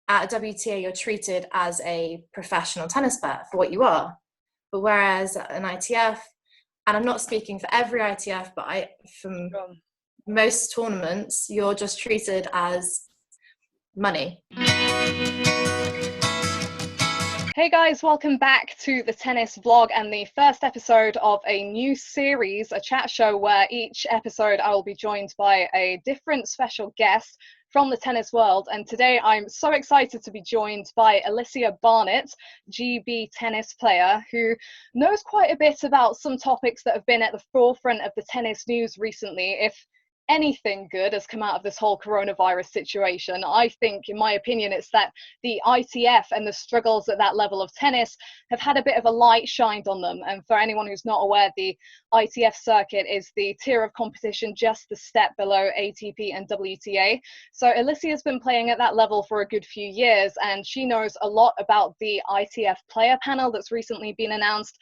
at WTA, you're treated as a professional tennis player for what you are. But whereas at an ITF, and I'm not speaking for every ITF, but from most tournaments, you're just treated as money. Hey guys, welcome back to the tennis vlog and the first episode of a new series, a chat show where each episode I will be joined by a different special guest from the tennis world. And today I'm so excited to be joined by Alicia Barnett, GB tennis player, who knows quite a bit about some topics that have been at the forefront of the tennis news recently. If anything good has come out of this whole coronavirus situation, I think, in my opinion, it's that the ITF and the struggles at that level of tennis have had a bit of a light shined on them. And for anyone who's not aware, the ITF circuit is the tier of competition just a step below ATP and WTA. So Alicia has been playing at that level for a good few years, and she knows a lot about the ITF Player Panel that's recently been announced,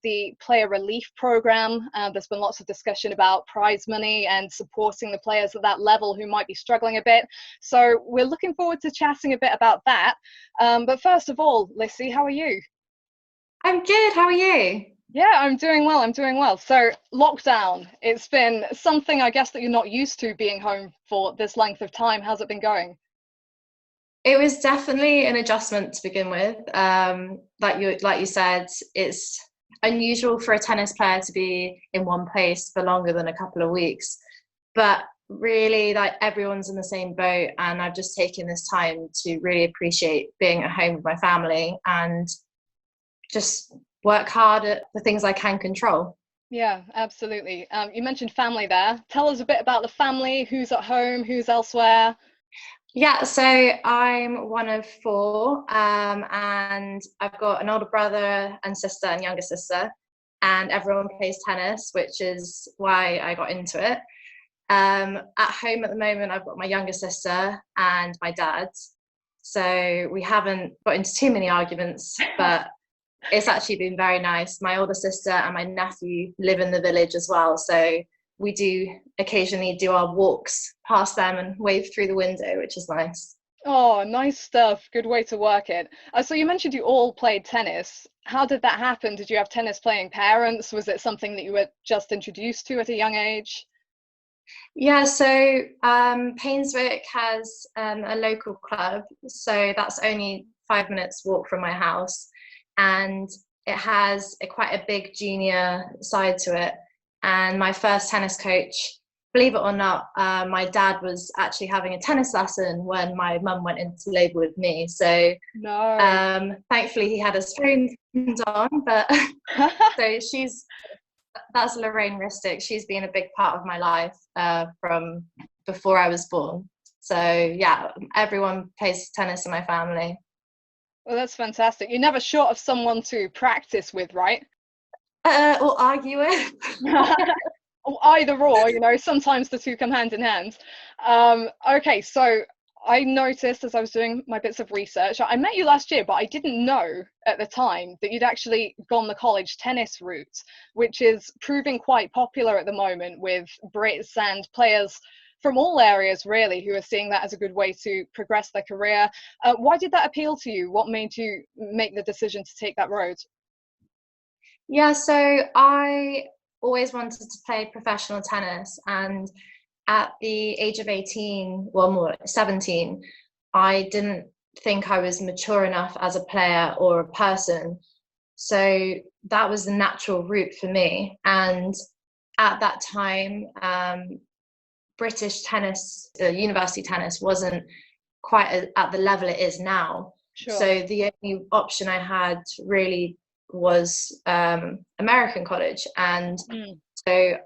the player relief program. There's been lots of discussion about prize money and supporting the players at that level who might be struggling a bit. So we're looking forward to chatting a bit about that. But first of all, Lissey, how are you? I'm good. How are you? Yeah, I'm doing well. I'm doing well. So lockdown, it's been something, I guess, that you're not used to being home for this length of time. How's it been going? It was definitely an adjustment to begin with. Like you said, it's unusual for a tennis player to be in one place for longer than a couple of weeks. But really, like, everyone's in the same boat, and I've just taken this time to really appreciate being at home with my family and just work hard at the things I can control. Yeah, absolutely. You mentioned family there. Tell us a bit about the family, who's at home, who's elsewhere. Yeah, so I'm one of four, and I've got an older brother and sister and younger sister, and everyone plays tennis, which is why I got into it. At home at the moment, I've got my younger sister and my dad. So we haven't got into too many arguments, but it's actually been very nice. My older sister and my nephew live in the village as well. So we do occasionally do our walks past them and wave through the window, which is nice. Oh, nice stuff. Good way to work it. So you mentioned you all played tennis. How did that happen? Did you have tennis playing parents? Was it something that you were just introduced to at a young age? Yeah, so Painswick has a local club, so that's only 5 minutes walk from my house, and it has quite a big junior side to it. And my first tennis coach, believe it or not, my dad was actually having a tennis lesson when my mum went into labour with me. So No. thankfully he had his phone on, but so that's Lorraine Ristic. She's been a big part of my life from before I was born. So yeah, everyone plays tennis in my family. Well, that's fantastic. You're never short of someone to practice with, right? Or argue with. Either or, you know, sometimes the two come hand in hand. Okay, so I noticed as I was doing my bits of research, I met you last year, but I didn't know at the time that you'd actually gone the college tennis route, which is proving quite popular at the moment with Brits and players from all areas, really, who are seeing that as a good way to progress their career. Why did that appeal to you? What made you make the decision to take that road? Yeah, so I always wanted to play professional tennis, and at the age of 18, well, more 17, I didn't think I was mature enough as a player or a person. So that was the natural route for me. And at that time, British tennis, university tennis, wasn't quite at the level it is now. Sure. So the only option I had really was American college. And so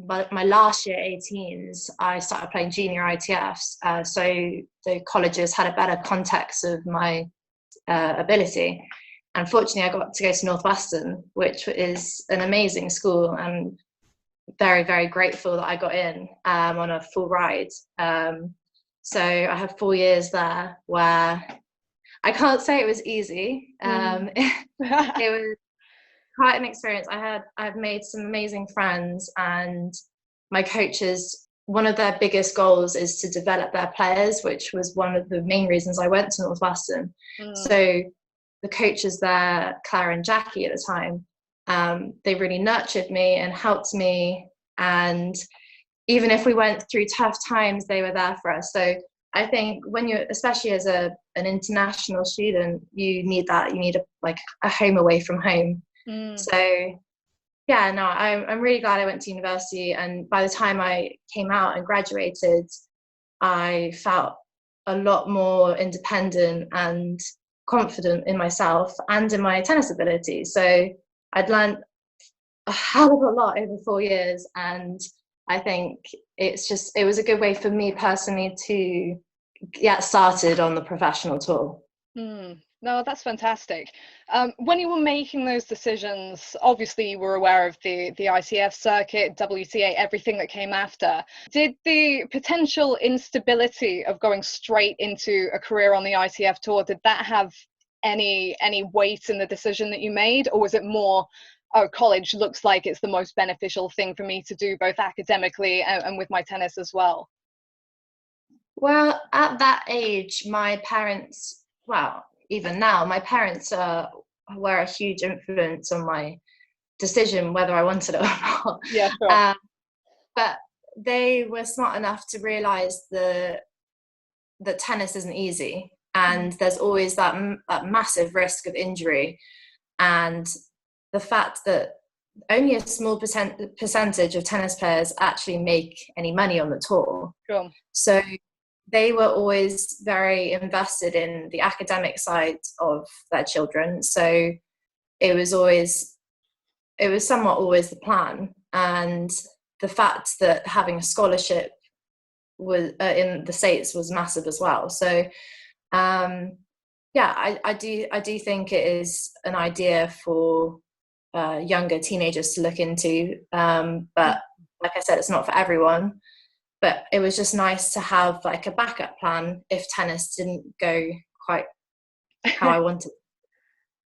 my last year 18s, I started playing junior ITFs. So the colleges had a better context of my ability. Unfortunately, I got to go to Northwestern, which is an amazing school, and very, very grateful that I got in on a full ride. So I had 4 years there where I can't say it was easy. It was quite an experience. I've made some amazing friends, and my coaches one of their biggest goals is to develop their players, which was one of the main reasons I went to Northwestern. So the coaches there, Claire and Jackie at the time, they really nurtured me and helped me. And even if we went through tough times, they were there for us. So I think when you're, especially as an international student, you need that. You need a home away from home. So yeah, no, I'm really glad I went to university. And by the time I came out and graduated, I felt a lot more independent and confident in myself and in my tennis ability. So I'd learned a hell of a lot over 4 years, and I think it was a good way for me personally to get started on the professional tour. No, that's fantastic. When you were making those decisions, obviously you were aware of the ITF circuit, WTA, everything that came after. Did the potential instability of going straight into a career on the ITF tour, did that have any weight in the decision that you made, or was it more, oh, college looks like it's the most beneficial thing for me to do, both academically and with my tennis as well? Well, at that age, my parents, well, even now, my parents were a huge influence on my decision whether I wanted it or not. Yeah, sure. But they were smart enough to realize that tennis isn't easy, and there's always that massive risk of injury, and the fact that only a small percentage of tennis players actually make any money on the tour. Sure. So they were always very invested in the academic side of their children. So it was somewhat always the plan. And the fact that having a scholarship was in the States was massive as well. So I do think it is an idea for younger teenagers to look into. But like I said, it's not for everyone. But it was just nice to have a backup plan if tennis didn't go quite how I wanted.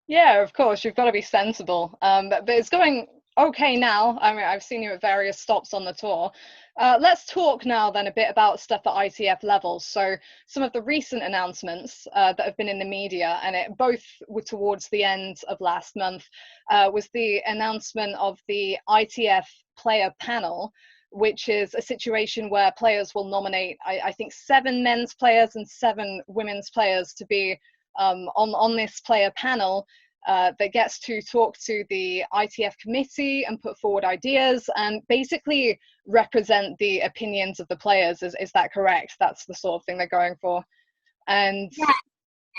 Yeah, of course, you've got to be sensible. But it's going okay now. I mean, I've seen you at various stops on the tour. Let's talk now then a bit about stuff at ITF levels. So some of the recent announcements that have been in the media, and it both were towards the end of last month, was the announcement of the ITF Player Panel, which is a situation where players will nominate, I think, 7 men's players and 7 women's players to be on this player panel that gets to talk to the ITF committee and put forward ideas and basically represent the opinions of the players. Is that correct? That's the sort of thing they're going for. And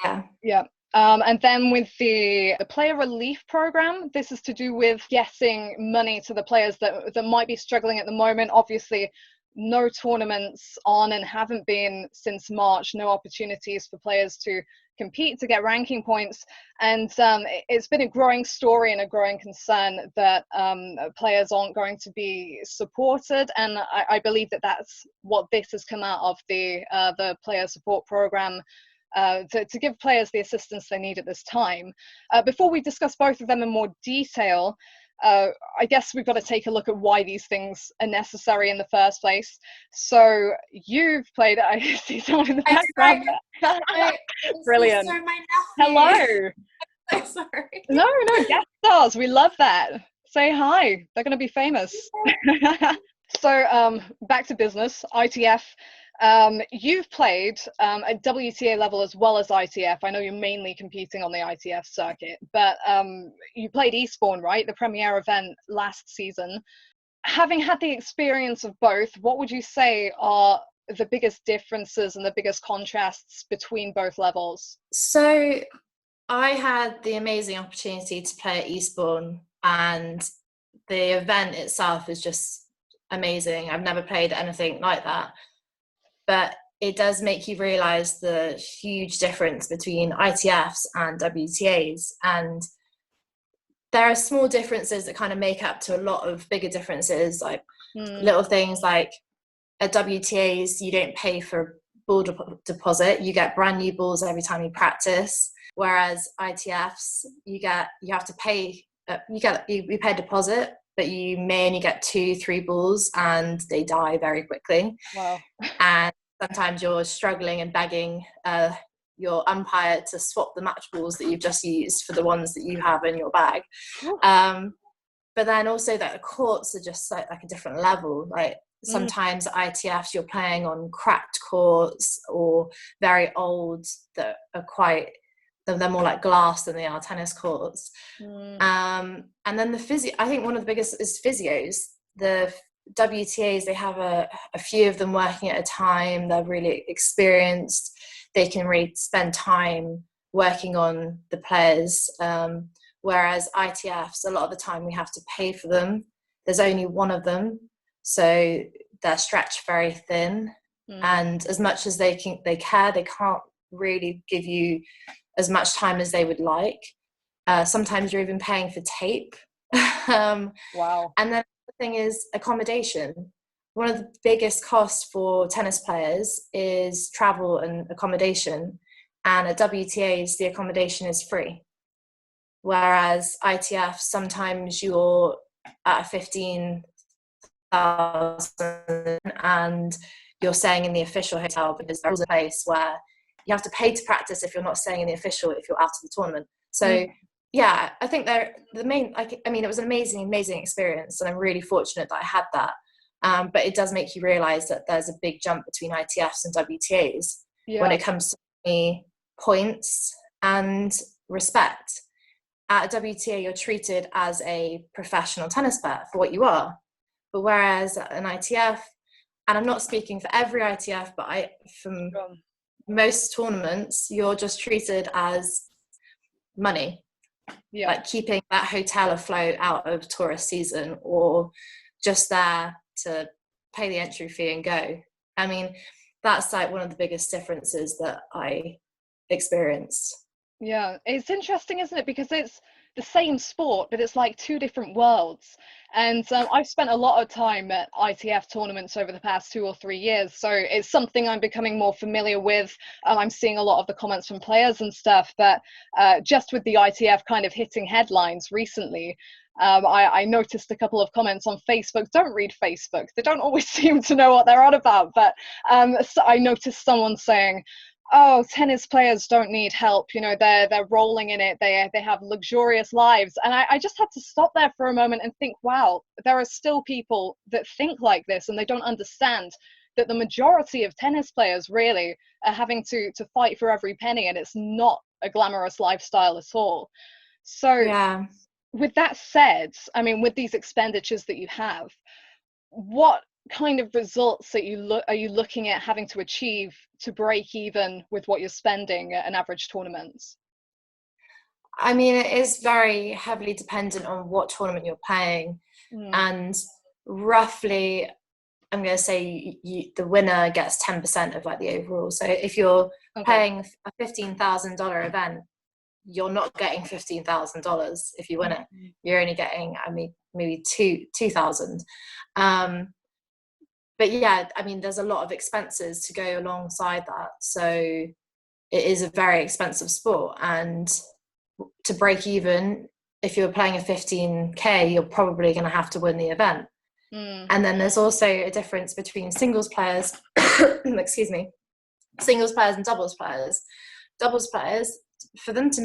yeah. And then with the player relief program, this is to do with getting money to the players that might be struggling at the moment. Obviously, no tournaments on and haven't been since March, no opportunities for players to compete to get ranking points. And it's been a growing story and a growing concern that players aren't going to be supported. And I believe that that's what this has come out of, the player support program, to give players the assistance they need at this time. Before we discuss both of them in more detail, I guess we've got to take a look at why these things are necessary in the first place. So you've played, I see someone in the background. Brilliant. Hello. I'm sorry. No, guest stars. We love that. Say hi. They're going to be famous. So back to business. ITF. You've played at WTA level as well as ITF. I know you're mainly competing on the ITF circuit, but you played Eastbourne, right? The premier event last season. Having had the experience of both, what would you say are the biggest differences and the biggest contrasts between both levels? So I had the amazing opportunity to play at Eastbourne, and the event itself is just amazing. I've never played anything like that. But it does make you realise the huge difference between ITFs and WTAs. And there are small differences that kind of make up to a lot of bigger differences, like little things like at WTAs, you don't pay for ball deposit. You get brand new balls every time you practice. Whereas ITFs, you have to pay, you pay a deposit, but you may only get 2-3 balls and they die very quickly. Wow. And sometimes you're struggling and begging your umpire to swap the match balls that you've just used for the ones that you have in your bag. But then also that the courts are just like a different level. Like sometimes ITFs you're playing on cracked courts or very old that are they're more like glass than they are tennis courts. And then the physio, I think one of the biggest is physios. The WTAs, they have a few of them working at a time. They're really experienced. They can really spend time working on the players. Whereas ITFs, a lot of the time we have to pay for them. There's only one of them, so they're stretched very thin. And as much as they care, they can't really give you as much time as they would like. Sometimes you're even paying for tape. Wow. And then the thing is accommodation. One of the biggest costs for tennis players is travel and accommodation. And at WTAs, the accommodation is free. Whereas ITF, sometimes you're at 15,000 and you're staying in the official hotel because there's a place where you have to pay to practice if you're not staying in the official, if you're out of the tournament. So yeah, I think it was an amazing experience, and I'm really fortunate that I had that. But it does make you realize that there's a big jump between ITFs and WTAs when it comes to points and respect. At a WTA, you're treated as a professional tennis player for what you are. But whereas at an ITF, and I'm not speaking for every ITF, but from most tournaments, you're just treated as money. Like keeping that hotel afloat out of tourist season, or just there to pay the entry fee and go. I mean, that's like one of the biggest differences that I experienced. Yeah, it's interesting, isn't it? Because it's the same sport, but it's like two different worlds. And I've spent a lot of time at ITF tournaments over the past 2 or 3 years, so it's something I'm becoming more familiar with. I'm seeing a lot of the comments from players and stuff, but just with the ITF kind of hitting headlines recently, I noticed a couple of comments on Facebook. Don't read Facebook. They don't always seem to know what they're on about, but so I noticed someone saying, oh, tennis players don't need help, you know, they're rolling in it, they have luxurious lives. And I just had to stop there for a moment and think, wow, there are still people that think like this, and they don't understand that the majority of tennis players really are having to fight for every penny, and it's not a glamorous lifestyle at all. So with that said, I mean, with these expenditures that you have, what kind of results are you looking at having to achieve to break even with what you're spending at an average tournament? I mean, it is very heavily dependent on what tournament you're playing, and roughly I'm going to say the winner gets 10% of like the overall. So if you're playing a $15,000 event, you're not getting $15,000 if you win it. You're only getting, I mean, maybe 2,000. But yeah, I mean, there's a lot of expenses to go alongside that. So it is a very expensive sport. And to break even, if you're playing a 15K, you're probably going to have to win the event. And then there's also a difference between singles players, excuse me, singles players and doubles players. Doubles players, for them to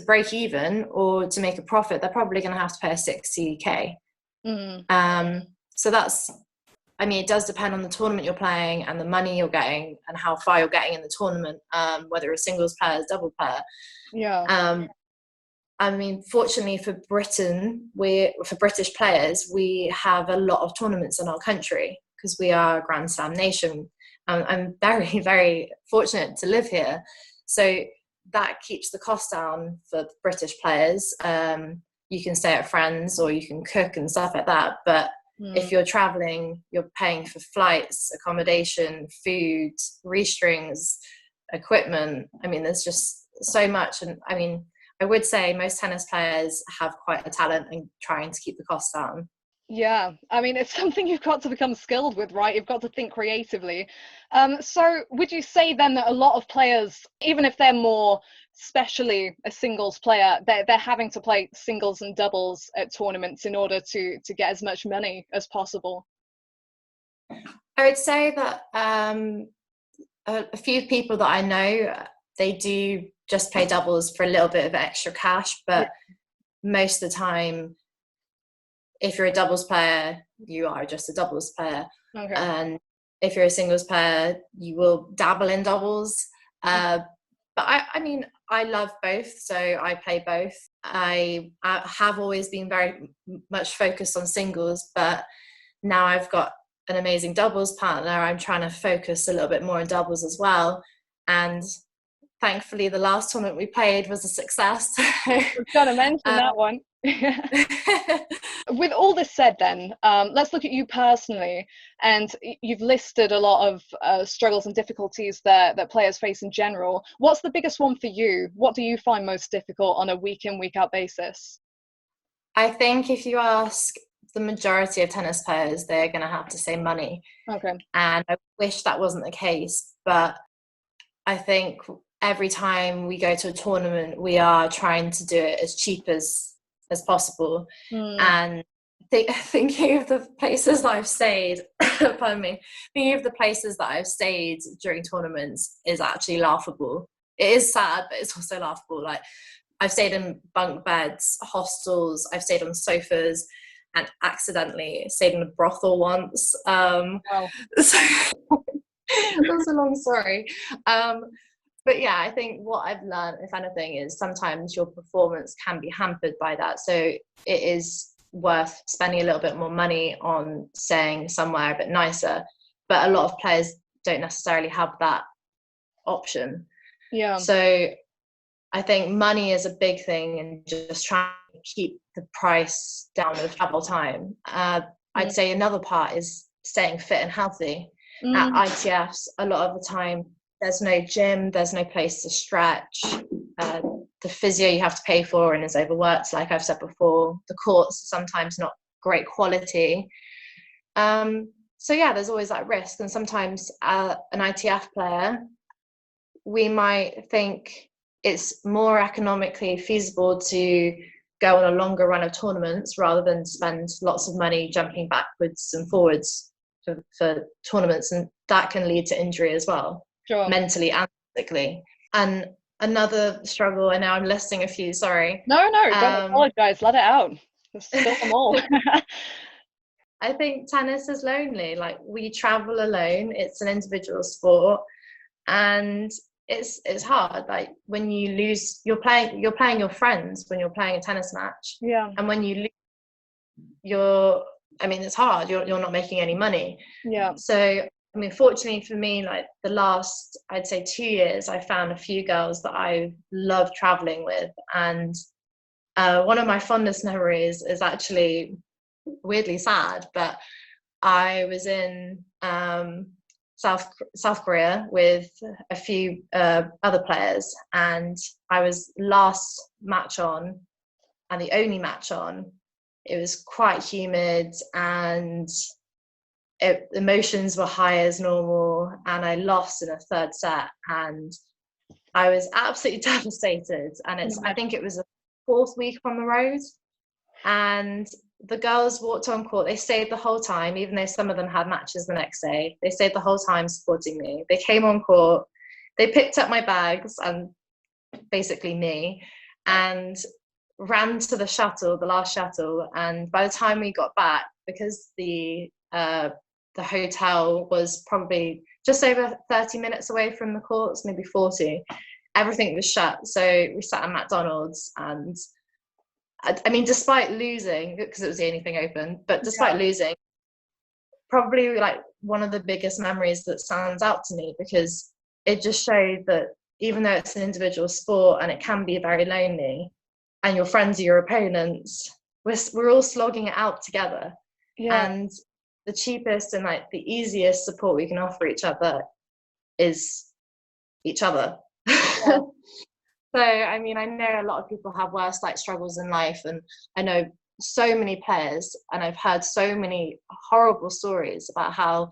break even or to make a profit, they're probably going to have to pay a 60K. So that's, I mean, it does depend on the tournament you're playing and the money you're getting and how far you're getting in the tournament, whether it's singles players, double player. I mean, fortunately for Britain, for British players, we have a lot of tournaments in our country because we are a Grand Slam nation. I'm very, very fortunate to live here. So that keeps the cost down for British players. You can stay at friends or you can cook and stuff like that. But if you're traveling, you're paying for flights, accommodation, food, restrings, equipment. I mean, there's just so much. And I mean, I would say most tennis players have quite a talent in trying to keep the costs down. Yeah, I mean, it's something you've got to become skilled with, right? You've got to think creatively. So would you say then that a lot of players, even if they're more especially a singles player, they're having to play singles and doubles at tournaments in order to get as much money as possible? I would say that a few people that I know, they do just play doubles for a little bit of extra cash, but most of the time, if you're a doubles player, you are just a doubles player. Okay. And if you're a singles player, you will dabble in doubles. But I mean, I love both, so I play both. I have always been very much focused on singles, but now I've got an amazing doubles partner. I'm trying to focus a little bit more on doubles as well. And thankfully, the last tournament we played was a success. We've got to mention that one. With all this said then, let's look at you personally, and you've listed a lot of struggles and difficulties that players face in general. What's the biggest one for you? What do you find most difficult on a week in, week out basis? I think if you ask the majority of tennis players, they're going to have to say money. Okay. And I wish that wasn't the case, but I think every time we go to a tournament, we are trying to do it as cheap as possible. And thinking of the places that I've stayed, pardon me, thinking of the places that I've stayed during tournaments is actually laughable. It is sad, but it's also laughable. Like, I've stayed in bunk beds, hostels, I've stayed on sofas, and accidentally stayed in a brothel once. Wow. So that's a long story. But yeah, I think what I've learned, if anything, is sometimes your performance can be hampered by that. So it is worth spending a little bit more money on staying somewhere a bit nicer. But a lot of players don't necessarily have that option. Yeah. So I think money is a big thing, and just trying to keep the price down of travel time. I'd say another part is staying fit and healthy. At ITFs, a lot of the time, there's no gym, there's no place to stretch. The physio you have to pay for and is overworked, like I've said before. The courts are sometimes not great quality. So yeah, there's always that risk. And sometimes an ITF player, we might think it's more economically feasible to go on a longer run of tournaments rather than spend lots of money jumping backwards and forwards for tournaments, and that can lead to injury as well. Sure. Mentally and physically. And another struggle, I know I'm listing a few, sorry. No, don't apologize, let it out. Just spill them all. I think tennis is lonely. Like, we travel alone, it's an individual sport, and it's hard. Like, when you lose, you're playing your friends when you're playing a tennis match. Yeah. And when you lose, it's hard. You're not making any money. Yeah. So I mean, fortunately for me, like the last, I'd say 2 years, I found a few girls that I love traveling with. And one of my fondest memories is actually weirdly sad, but I was in South Korea with a few other players, and I was last match on and the only match on. It was quite humid and emotions were high as normal, and I lost in a third set, and I was absolutely devastated. And I think it was the fourth week on the road, and the girls walked on court. They stayed the whole time, even though some of them had matches the next day. They stayed the whole time supporting me. They came on court, they picked up my bags and basically me, and ran to the last shuttle. And by the time we got back, because the hotel was probably just over 30 minutes away from the courts, maybe 40, everything was shut. So we sat at McDonald's, and I mean, despite losing, because it was the only thing open, but despite losing, probably like one of the biggest memories that stands out to me, because it just showed that even though it's an individual sport and it can be very lonely, and your friends are your opponents, we're all slogging it out together. Yeah. And the cheapest and like the easiest support we can offer each other is each other. Yeah. So, I mean, I know a lot of people have worse like struggles in life, and I know so many players, and I've heard so many horrible stories about how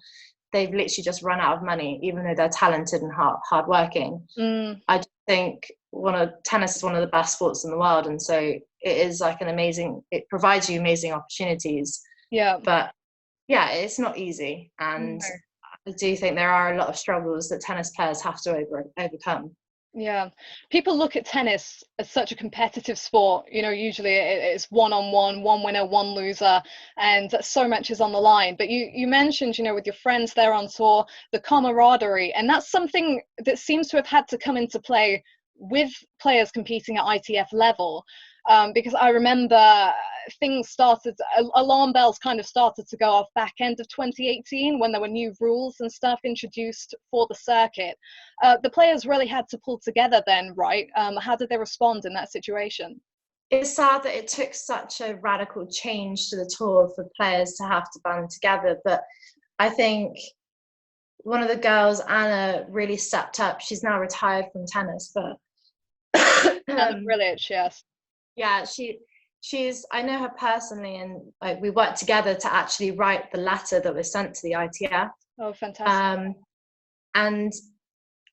they've literally just run out of money, even though they're talented and hardworking. I just think tennis is one of the best sports in the world, and so it is like it provides you amazing opportunities. Yeah. But yeah, it's not easy, and I do think there are a lot of struggles that tennis players have to overcome. Yeah, people look at tennis as such a competitive sport. Usually it's one-on-one, one winner, one loser, and so much is on the line. But you mentioned, with your friends there on tour, the camaraderie, and that's something that seems to have had to come into play with players competing at ITF level. Because I remember alarm bells kind of started to go off back end of 2018 when there were new rules and stuff introduced for the circuit. The players really had to pull together then, right? How did they respond in that situation? It's sad that it took such a radical change to the tour for players to have to band together, but I think one of the girls, Anna, really stepped up. She's now retired from tennis, but Anna Brilliant, yes. Yeah, she's I know her personally, and like we worked together to actually write the letter that was sent to the ITF. Oh, fantastic. And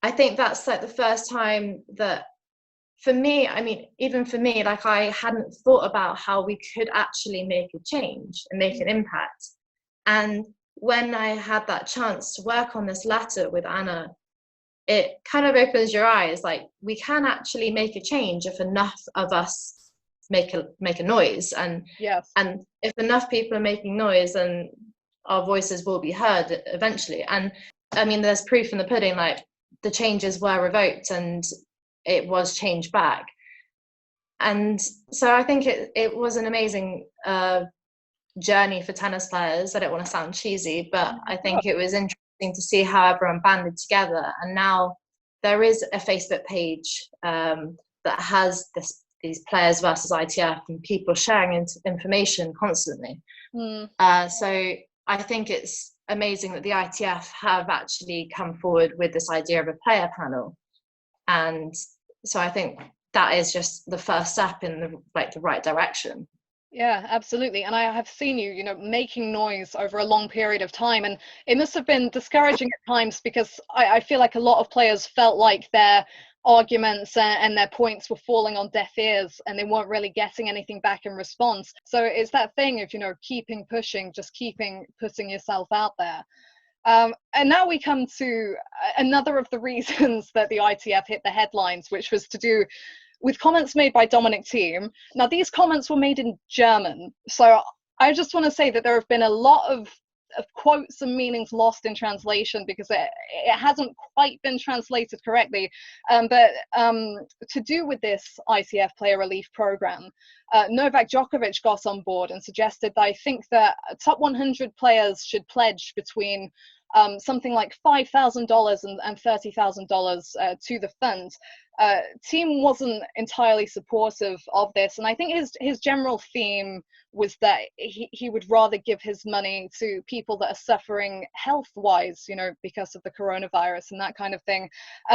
I think that's like the first time that, for me, I mean, even for me, like I hadn't thought about how we could actually make a change and make an impact. And when I had that chance to work on this letter with Anna, it kind of opens your eyes, like we can actually make a change if enough of us make a noise, and yes, and if enough people are making noise, then our voices will be heard eventually. And I mean, there's proof in the pudding, like the changes were revoked and it was changed back. And so I think it was an amazing journey for tennis players. I don't want to sound cheesy, but I think it was interesting to see how everyone banded together. And now there is a Facebook page that has these players versus ITF and people sharing information constantly. So I think it's amazing that the ITF have actually come forward with this idea of a player panel. And so I think that is just the first step in the right direction. Yeah, absolutely. And I have seen you, making noise over a long period of time. And it must have been discouraging at times, because I feel like a lot of players felt like their arguments and their points were falling on deaf ears and they weren't really getting anything back in response. So it's that thing of, keeping pushing, just keeping putting yourself out there. And now we come to another of the reasons that the ITF hit the headlines, which was to do with comments made by Dominic Thiem. Now, these comments were made in German, so I just want to say that there have been a lot of quotes and meanings lost in translation, because it hasn't quite been translated correctly. But to do with this ITF Player Relief Program, Novak Djokovic got on board and suggested that I think that top 100 players should pledge between something like $5,000 and $30,000 to the fund. Thiem wasn't entirely supportive of this, and I think his general theme was that he would rather give his money to people that are suffering health-wise, because of the coronavirus and that kind of thing.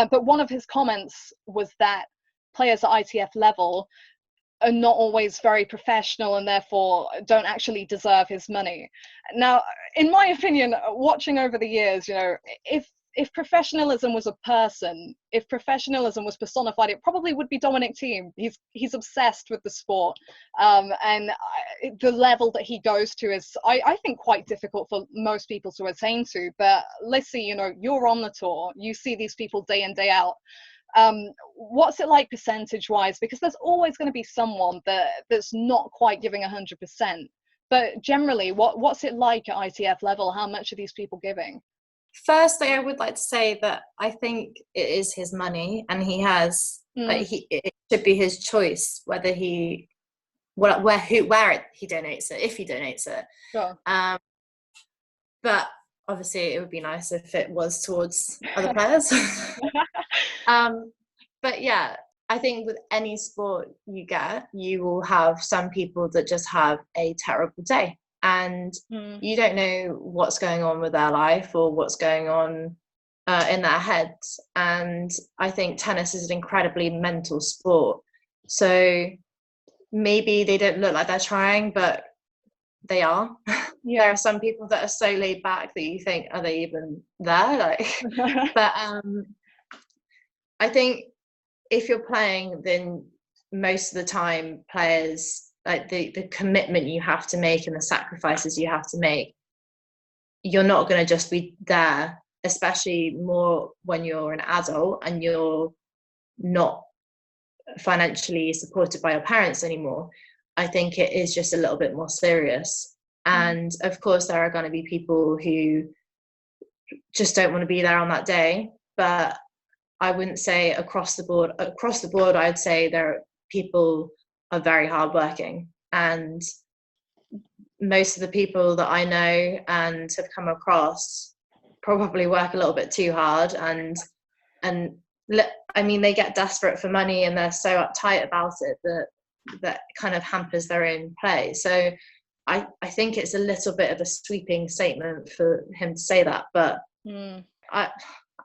But one of his comments was that players at ITF level are not always very professional and therefore don't actually deserve his money. Now, in my opinion, watching over the years, if professionalism was a person, if professionalism was personified, it probably would be Dominic Thiem. He's obsessed with the sport, and the level that he goes to is, I think, quite difficult for most people to attain to. But Lissey, you're on the tour, you see these people day in, day out. What's it like percentage-wise? Because there's always going to be someone that's not quite giving 100%. But generally, what's it like at ITF level? How much are these people giving? Firstly, I would like to say that I think it is his money, and he has it should be his choice whether he where he donates it, if he donates it. Sure. But obviously, it would be nice if it was towards other players. But yeah, I think with any sport you will have some people that just have a terrible day, and you don't know what's going on with their life or what's going on in their heads. And I think tennis is an incredibly mental sport, so maybe they don't look like they're trying, but they are. Yeah. There are some people that are so laid back that you think, are they even there? But I think if you're playing, then most of the time players, like the commitment you have to make and the sacrifices you have to make, you're not going to just be there, especially more when you're an adult and you're not financially supported by your parents anymore. I think it is just a little bit more serious. And of course there are going to be people who just don't want to be there on that day, but I wouldn't say across the board. I'd say people are very hardworking, and most of the people that I know and have come across probably work a little bit too hard, and I mean, they get desperate for money and they're so uptight about it that kind of hampers their own play. So I think it's a little bit of a sweeping statement for him to say that, but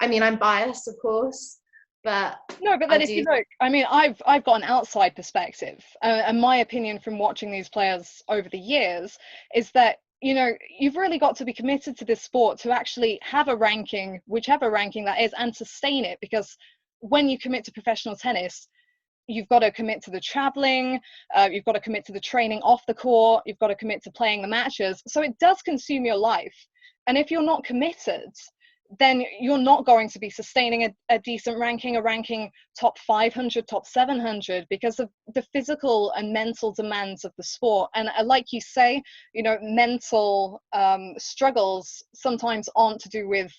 I mean, I'm biased, of course, but no. But then, if you look, I mean, I've got an outside perspective, and my opinion from watching these players over the years is that, you know, you've really got to be committed to this sport to actually have a ranking, whichever ranking that is, and sustain it. Because when you commit to professional tennis, you've got to commit to the traveling, you've got to commit to the training off the court, you've got to commit to playing the matches. So it does consume your life. And if you're not committed, then you're not going to be sustaining a decent ranking, a ranking top 500, top 700, because of the physical and mental demands of the sport. And like you say, you know, mental struggles sometimes aren't to do with,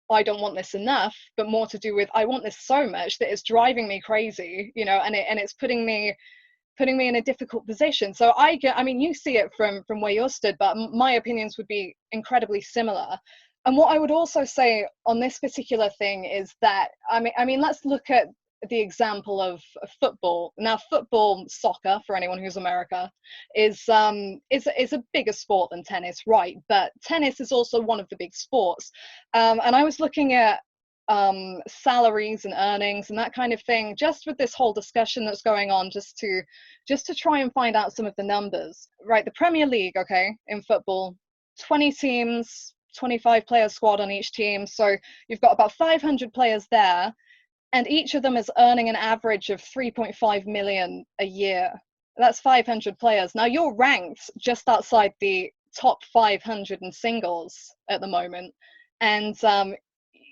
I don't want this enough, but more to do with, I want this so much that it's driving me crazy, you know, and it's putting me in a difficult position. So I mean, you see it from where you're stood, but my opinions would be incredibly similar. And what I would also say on this particular thing is that, I mean, let's look at the example of football. Now, soccer, for anyone who's America, is a bigger sport than tennis, right? But tennis is also one of the big sports. And I was looking at salaries and earnings and that kind of thing, just with this whole discussion that's going on, just to try and find out some of the numbers. Right, the Premier League, okay, in football, 20 teams, 25 player squad on each team, so you've got about 500 players there, and each of them is earning an average of 3.5 million a year. That's 500 players. Now you're ranked just outside the top 500 in singles at the moment, and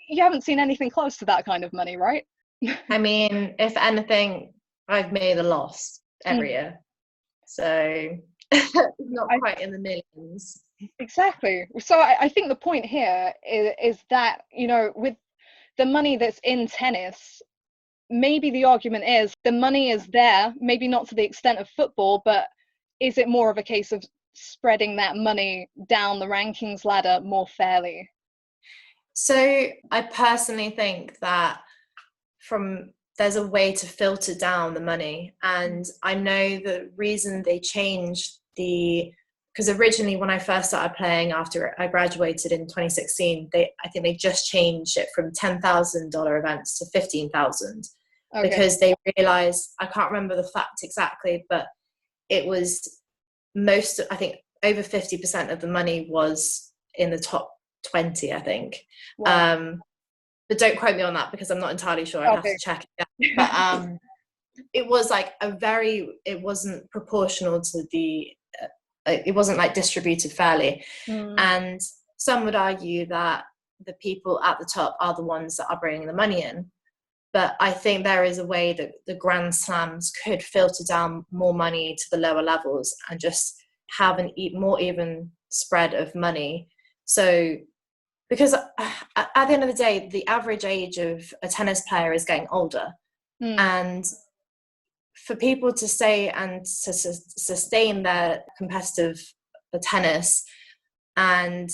you haven't seen anything close to that kind of money, right? I mean, if anything, I've made a loss every year, so not quite in the millions. Exactly. So I think the point here is that, you know, with the money that's in tennis, maybe the argument is the money is there, maybe not to the extent of football, but is it more of a case of spreading that money down the rankings ladder more fairly? So I personally think that there's a way to filter down the money, and I know the reason they changed because originally when I first started playing after I graduated in 2016, I think they just changed it from $10,000 events to 15,000, because they realized, I can't remember the fact exactly, but it was I think over 50% of the money was in the top 20, I think. Wow. But don't quote me on that because I'm not entirely sure. I'd have to check it. But it was like it wasn't proportional to it wasn't like distributed fairly. And some would argue that the people at the top are the ones that are bringing the money in. But I think there is a way that the Grand Slams could filter down more money to the lower levels and just have more even spread of money. So, because at the end of the day, the average age of a tennis player is getting older. And for people to stay and to sustain their competitive tennis and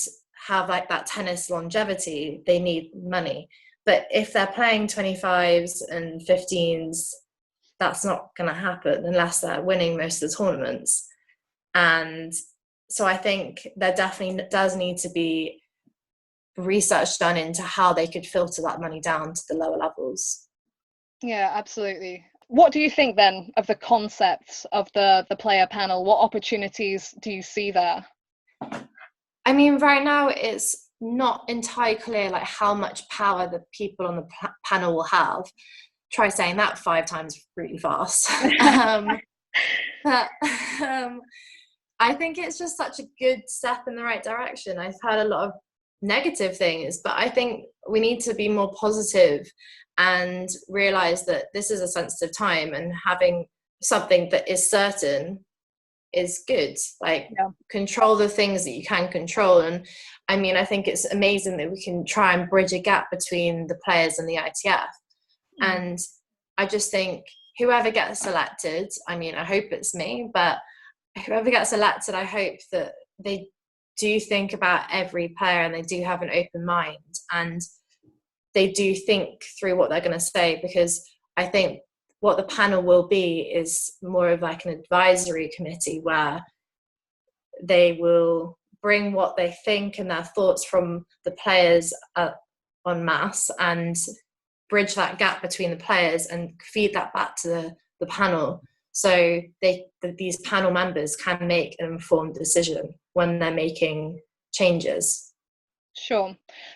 have like that tennis longevity, they need money. But if they're playing 25s and 15s, that's not going to happen unless they're winning most of the tournaments. And so I think there definitely does need to be research done into how they could filter that money down to the lower levels. Yeah, absolutely. What do you think then of the concept of the player panel? What opportunities do you see there? I mean, right now it's not entirely clear like how much power the people on the panel will have. try saying that 5 times really fast. But I think it's just such a good step in the right direction. I've heard a lot of negative things, but I think we need to be more positive and realize that this is a sensitive time, and having something that is certain is good. Like, control the things that you can control. And I mean, I think it's amazing that we can try and bridge a gap between the players and the ITF. And I just think whoever gets elected, I mean, I hope it's me, but whoever gets elected, I hope that they do think about every player, and they do have an open mind, and they do think through what they're going to say, because I think what the panel will be is more of like an advisory committee where they will bring what they think and their thoughts from the players en masse, and bridge that gap between the players and feed that back to the panel, so these panel members can make an informed decision when they're making changes. Sure.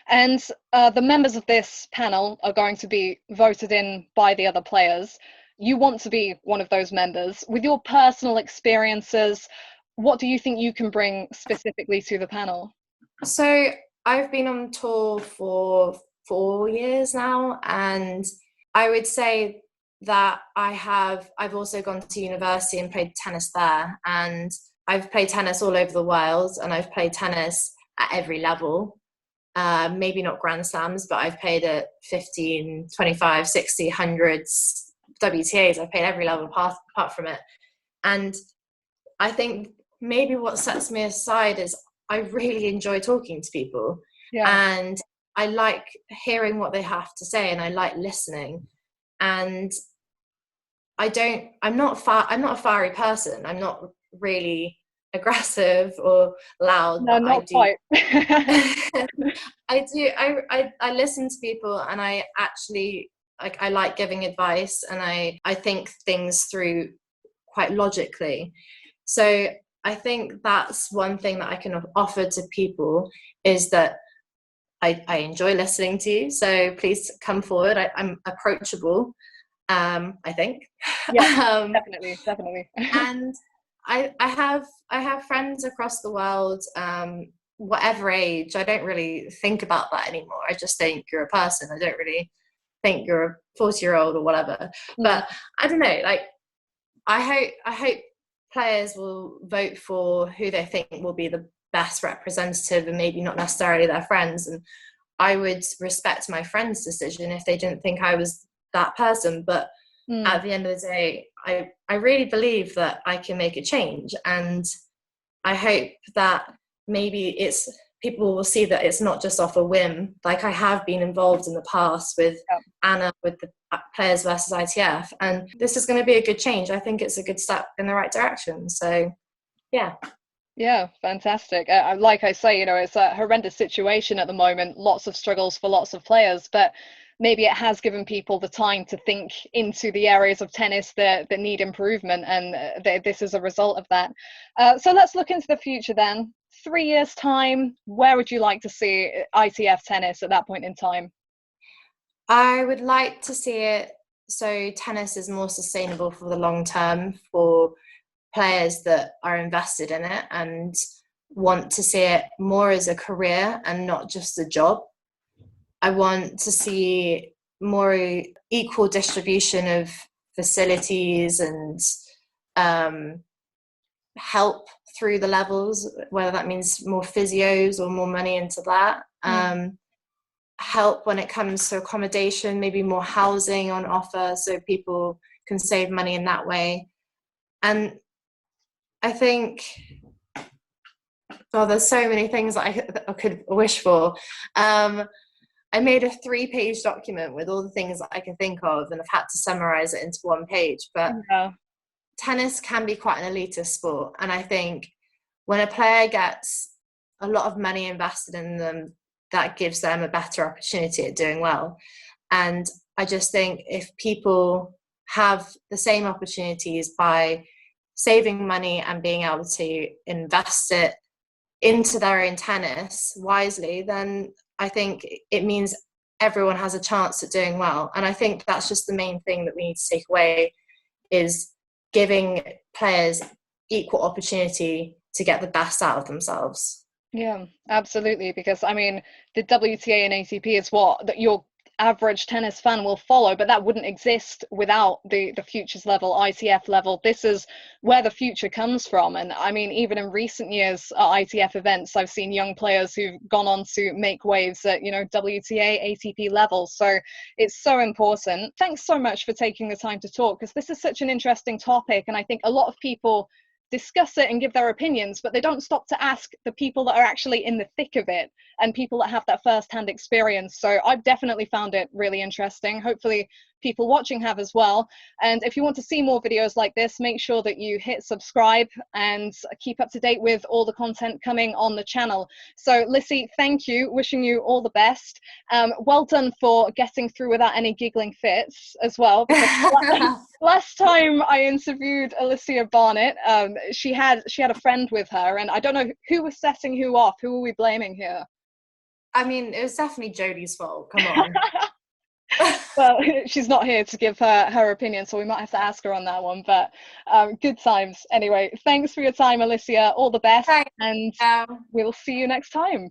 And the members of this panel are going to be voted in by the other players. You want to be one of those members. With your personal experiences, what do you think you can bring specifically to the panel? So I've been on tour for 4 years now, and I would say that I've also gone to university and played tennis there, and I've played tennis all over the world, and I've played tennis at every level. Maybe not Grand Slams, but I've played at 15, 25, 60, hundreds, WTAs. I've played every level apart from it. And I think maybe what sets me aside is I really enjoy talking to people. And I like hearing what they have to say, and I like listening. And I'm not a fiery person. I'm not really aggressive or loud. No, not quite. I listen to people, and I actually I like giving advice, and I think things through quite logically. So I think that's one thing that I can offer to people, is that I enjoy listening to you. So please come forward. I'm approachable, I think. Yeah, definitely. And I have friends across the world, whatever age. I don't really think about that anymore. I just think you're a person. I don't really think you're a 40-year-old or whatever. But I don't know, like, I hope players will vote for who they think will be the best representative, and maybe not necessarily their friends. And I would respect my friends' decision if they didn't think I was that person. But at the end of the day, I really believe that I can make a change, and I hope that maybe people will see that it's not just off a whim. Like, I have been involved in the past with Anna, with the Players versus ITF, and this is going to be a good change. I think it's a good step in the right direction. So yeah, fantastic. Like I say, it's a horrendous situation at the moment, lots of struggles for lots of players, but maybe it has given people the time to think into the areas of tennis that need improvement, and this is a result of that. So let's look into the future then. 3 years' time, where would you like to see ITF tennis at that point in time? I would like to see it so tennis is more sustainable for the long term, for players that are invested in it and want to see it more as a career and not just a job. I want to see more equal distribution of facilities and help through the levels, whether that means more physios or more money into that. Help when it comes to accommodation, maybe more housing on offer so people can save money in that way. And I think, there's so many things that I could wish for. I made a 3-page document with all the things that I can think of, and I've had to summarize it into 1 page. But tennis can be quite an elitist sport, and I think when a player gets a lot of money invested in them, that gives them a better opportunity at doing well. And I just think if people have the same opportunities by saving money and being able to invest it into their own tennis wisely, then I think it means everyone has a chance at doing well. And I think that's just the main thing that we need to take away, is giving players equal opportunity to get the best out of themselves. Yeah, absolutely. Because I mean, the WTA and ATP is what that your average tennis fan will follow, but that wouldn't exist without the futures level, ITF level. This is where the future comes from. And I mean, even in recent years at ITF events, I've seen young players who've gone on to make waves at, you know, WTA, ATP levels. So it's so important. Thanks so much for taking the time to talk, because this is such an interesting topic, and I think a lot of people discuss it and give their opinions, but they don't stop to ask the people that are actually in the thick of it and people that have that first-hand experience. So I've definitely found it really interesting. Hopefully people watching have as well. And if you want to see more videos like this, make sure that you hit subscribe and keep up to date with all the content coming on the channel. So Lissey, thank you, wishing you all the best. Well done for getting through without any giggling fits as well, because last time I interviewed Alicia Barnett, she had a friend with her, and I don't know who was setting who off. Who are we blaming here? I mean, it was definitely Jodie's fault. Come on. Well, she's not here to give her opinion, so we might have to ask her on that one. But good times. Anyway, thanks for your time, Alicia. All the best, and we'll see you next time.